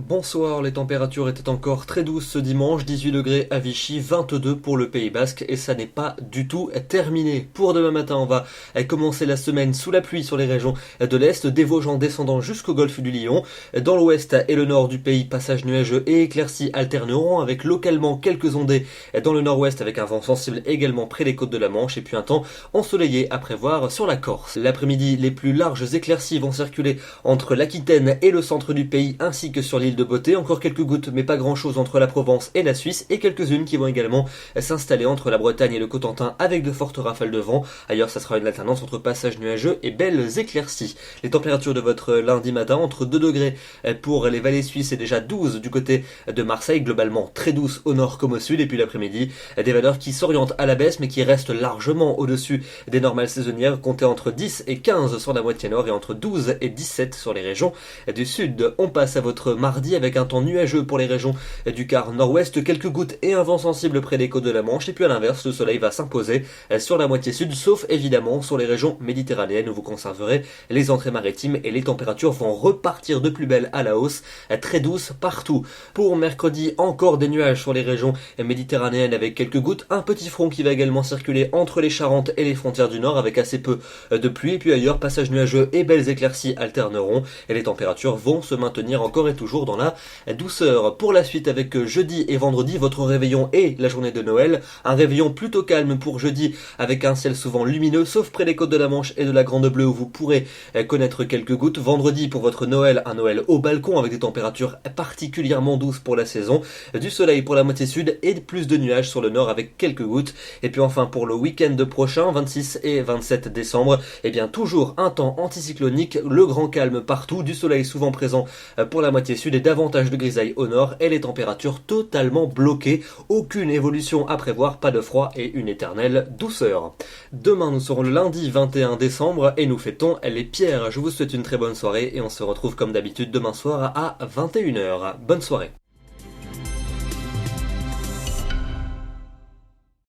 Bonsoir, les températures étaient encore très douces ce dimanche, 18 degrés à Vichy, 22 pour le Pays Basque et ça n'est pas du tout terminé. Pour demain matin, on va commencer la semaine sous la pluie sur les régions de l'Est, des Vosges en descendant jusqu'au golfe du Lion. Dans l'Ouest et le Nord du pays, passage nuageux et éclaircies alterneront avec localement quelques ondées dans le Nord-Ouest avec un vent sensible également près des côtes de la Manche et puis un temps ensoleillé à prévoir sur la Corse. L'après-midi, les plus larges éclaircies vont circuler entre l'Aquitaine et le centre du pays ainsi que sur l'île de Beauté. Encore quelques gouttes mais pas grand chose entre la Provence et la Suisse et quelques-unes qui vont également s'installer entre la Bretagne et le Cotentin avec de fortes rafales de vent. Ailleurs ça sera une alternance entre passages nuageux et belles éclaircies. Les températures de votre lundi matin entre 2 degrés pour les vallées suisses et déjà 12 du côté de Marseille, globalement très douce au nord comme au sud, et puis l'après-midi des valeurs qui s'orientent à la baisse mais qui restent largement au-dessus des normales saisonnières, comptées entre 10 et 15 sur la moitié nord et entre 12 et 17 sur les régions du sud. On passe à votre mardi avec un temps nuageux pour les régions du quart nord-ouest, quelques gouttes et un vent sensible près des côtes de la Manche, et puis à l'inverse, le soleil va s'imposer sur la moitié sud, sauf évidemment sur les régions méditerranéennes où vous conserverez les entrées maritimes et les températures vont repartir de plus belle à la hausse, très douces partout. Pour mercredi, encore des nuages sur les régions méditerranéennes avec quelques gouttes, un petit front qui va également circuler entre les Charentes et les frontières du nord avec assez peu de pluie, et puis ailleurs, passage nuageux et belles éclaircies alterneront et les températures vont se maintenir encore et toujours dans la douceur. Pour la suite, avec jeudi et vendredi, votre réveillon et la journée de Noël, un réveillon plutôt calme pour jeudi avec un ciel souvent lumineux sauf près des côtes de la Manche et de la Grande Bleue où vous pourrez connaître quelques gouttes. Vendredi pour votre Noël, un Noël au balcon avec des températures particulièrement douces pour la saison, du soleil pour la moitié sud et plus de nuages sur le nord avec quelques gouttes. Et puis enfin pour le week-end prochain, 26 et 27 décembre, et bien toujours un temps anticyclonique, le grand calme partout, du soleil souvent présent pour la moitié sud et davantage de grisaille au nord et les températures totalement bloquées, aucune évolution à prévoir, pas de froid et une éternelle douceur. Demain nous serons le lundi 21 décembre et nous fêtons les pierres. Je vous souhaite une très bonne soirée et on se retrouve comme d'habitude demain soir à 21h. Bonne soirée.